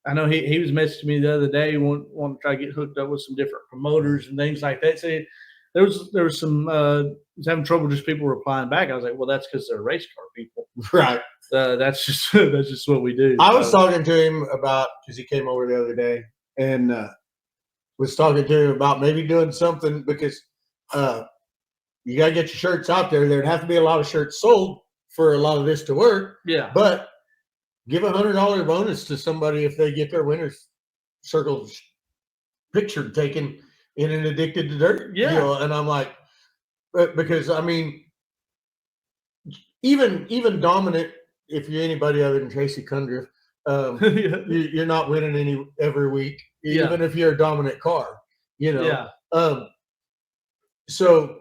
I know he was messaging me the other day, want to try to get hooked up with some different promoters and things like that. So there was some was having trouble just people replying back. I was like, well, that's because they're race car people, right? That's just what we do. I was talking to him about because he came over the other day and was talking to him about maybe doing something because you got to get your shirts out there. There'd have to be a lot of shirts sold for a lot of this to work. Yeah, but give $100 bonus to somebody if they get their winner's circle picture taken in an Addicted to Dirt deal. And I'm like, because I mean, even dominant, if you're anybody other than Tracy Cundriff, you're not winning every week, even if you're a dominant car, you know. So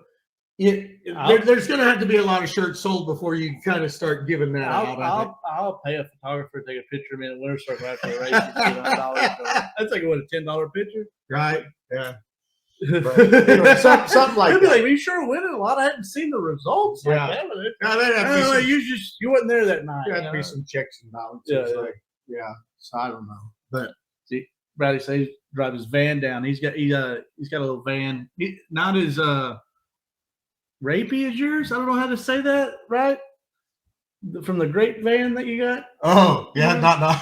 there's going to have to be a lot of shirts sold before you kind of start giving that out. I'll pay a photographer to take a picture of me in a winter circle after the race. That's like a $10 picture, right? Yeah. But, anyway, something like that. Like, are you sure winning a lot? I hadn't seen the results. Yeah. Like that. You wasn't there that night. There had to be some checks and balances. So I don't know. But see, Bradley says he drive his van down. He's got a little van. Not as rapey as yours. I don't know how to say that right. From the great van that you got. Oh yeah, not.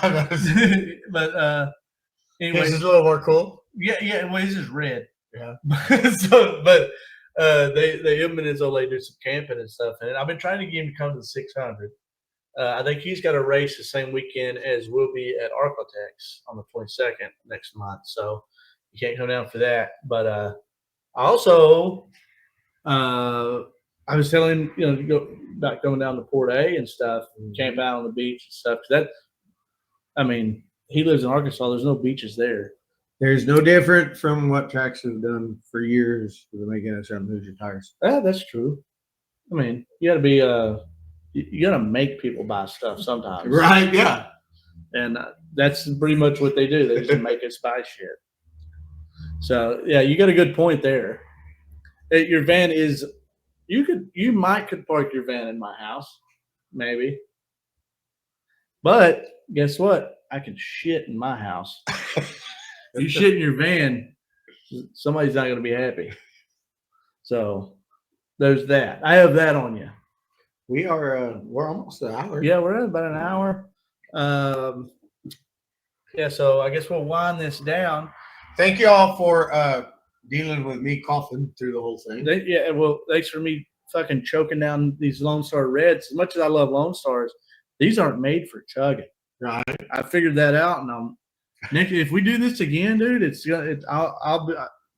But anyway, this is a little more cool. Yeah. Well, his is red. Yeah. They him and his old lady do some camping and stuff, and I've been trying to get him to come to the 600. I think he's got a race the same weekend as we'll be at Arklatex on the 22nd next month, so you can't come down for that. But also, I was telling him, go about going down to Port A and stuff, and camp out on the beach and stuff. He lives in Arkansas. There's no beaches there. There's no different from what Tracks have done for years for the making us lose your tires. Yeah, that's true. I mean, you got to be you got to make people buy stuff sometimes, right? Yeah, and that's pretty much what they do. They just make us buy shit. So yeah, you got a good point there. Your van is you might could park your van in my house, maybe, but guess what? I can shit in my house. If you shit in your van, somebody's not going to be happy. So there's that. I have that on you. We're almost an hour. Yeah, we're at about an hour. So I guess we'll wind this down. Thank you all for dealing with me coughing through the whole thing. Well, thanks for me fucking choking down these Lone Star Reds. As much as I love Lone Stars, these aren't made for chugging. Right. I figured that out, and Nick, if we do this again, dude,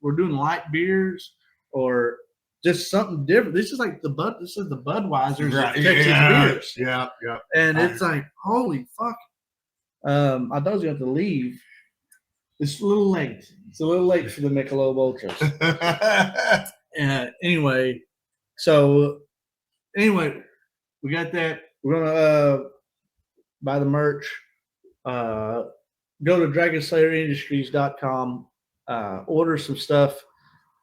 we're doing light beers or just something different. This is like this is the Budweiser's of Texas beers. Yeah. And it's like, holy fuck. I thought I was gonna have to leave. It's a little late. It's a little late for the Michelob Ultras. Anyway, we got that. We're gonna buy the merch. Go to DragonSlayerIndustries.com. Order some stuff.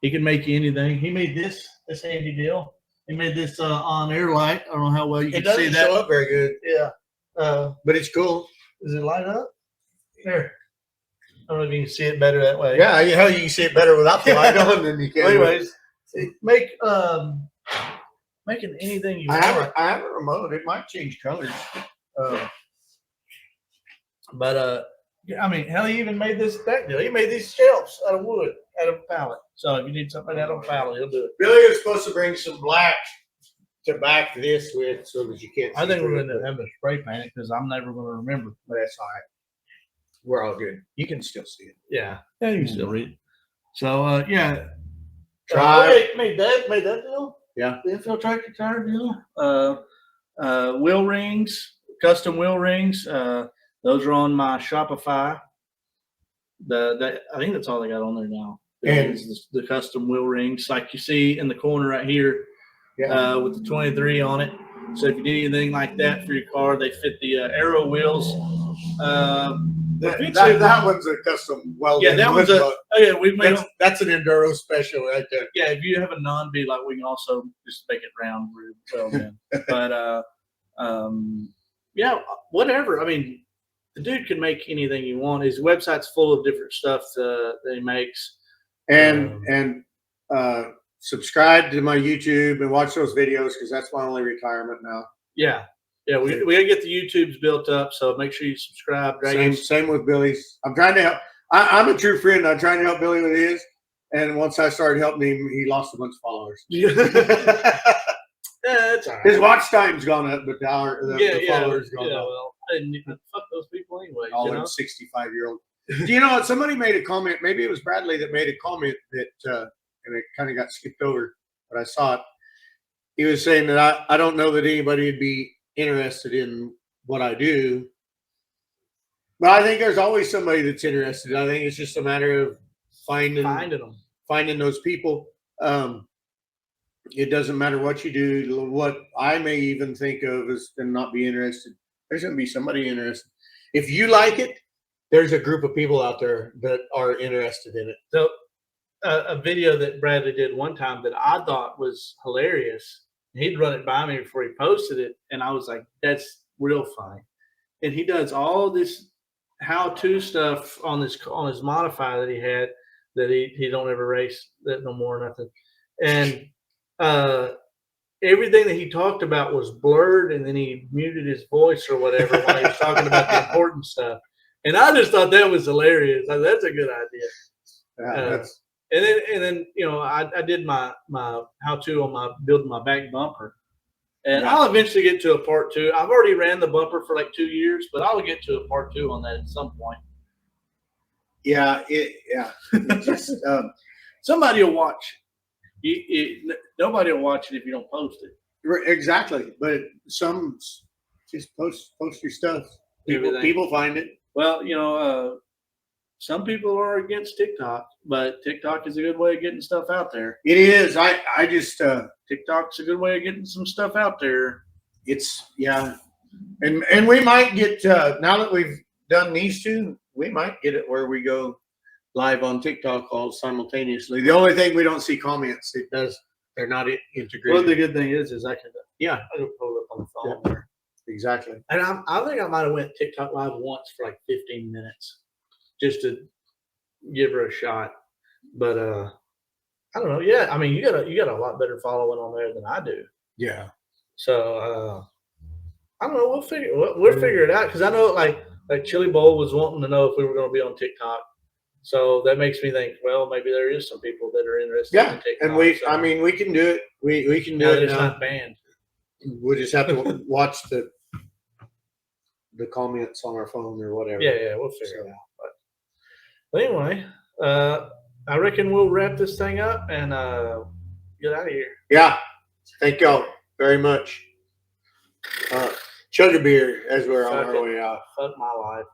He can make you anything. He made this handy deal. He made this on air light. I don't know how well you can see that. It doesn't show up very good. Yeah. But it's cool. Does it light up? There. I don't know if you can see it better that way. Yeah, you can see it better without the light on than you can. Anyways, making anything you want. I have a remote. It might change colors. I mean, hell, he even made that deal. He made these shelves out of wood, out of a pallet. So if you need something out of a pallet, he'll do it. Billy was supposed to bring some black to back this with so that you can't see. I think we're going to have a spray paint it because I'm never going to remember. But that's all right. We're all good. You can still see it. Yeah. Yeah, you can still read it. So, yeah. Made that deal? Yeah. The Infield tractor tire deal. Wheel rings, custom wheel rings. Those are on my Shopify. I think that's all they got on there now. And the custom wheel rings, like you see in the corner right here, with the 23 on it. So if you need anything like that for your car, they fit the Aero wheels. That one's a custom welded. Yeah, that one's we've made that's an enduro special right there. Yeah, if you have a non-B, like we can also just make it round weld in. But yeah, whatever. I mean, the dude can make anything you want. His website's full of different stuff that he makes. And subscribe to my YouTube and watch those videos because that's my only retirement now. Yeah. Yeah, we got to get the YouTubes built up, so make sure you subscribe. Same with Billy's. I'm trying to help. I'm a true friend. I'm trying to help Billy with his. And once I started helping him, he lost a bunch of followers. Yeah, that's all right. His watch time's gone up, but the followers gone up. Well, and fuck those people anyway. All them 65-year-old. Do you know what? Somebody made a comment. Maybe it was Bradley that made a comment that, and it kind of got skipped over, but I saw it. He was saying that I don't know that anybody would be interested in what I do, but I think there's always somebody that's interested. I think it's just a matter of finding those people. It doesn't matter what you do. What I may even think of is and not be interested. There's going to be somebody interested. If you like it, there's a group of people out there that are interested in it. So a video that Bradley did one time that I thought was hilarious. He'd run it by me before he posted it, and I was like, that's real funny. And he does all this how-to stuff on his Modify that he had that he don't ever race that no more, nothing. And everything that he talked about was blurred, and then he muted his voice or whatever while he was talking about the important stuff. And I just thought that was hilarious. That's a good idea. Yeah, and then I did my how-to on my building my back bumper, and I'll eventually get to a part 2. I've already ran the bumper for like 2 years, but I'll get to a part 2 on that at some point. Yeah, it just somebody will watch. Nobody will watch it if you don't post it. Exactly, but some just post your stuff. People find it. Well, some people are against TikTok, but TikTok is a good way of getting stuff out there. It is. I just TikTok's a good way of getting some stuff out there. And we might get now that we've done these two, we might get it where we go live on TikTok all simultaneously. The only thing we don't see comments. They're not integrated. Well, the good thing is I can pull it up on the phone there. Exactly. And I think I might have went TikTok live once for like 15 minutes just to give her a shot. But I don't know. Yeah, I mean you got a lot better following on there than I do. Yeah. So I don't know. We'll figure it out because I know like Chili Bowl was wanting to know if we were going to be on TikTok. So that makes me think, well, maybe there is some people that are interested in TikTok. And we can do it. We can do it. It's not banned. We'll just have to watch the the comments on our phone or whatever. Yeah, we'll figure it out. But anyway, I reckon we'll wrap this thing up and get out of here. Yeah. Thank y'all very much. Chug a beer as we're on our way out. Fuck my life.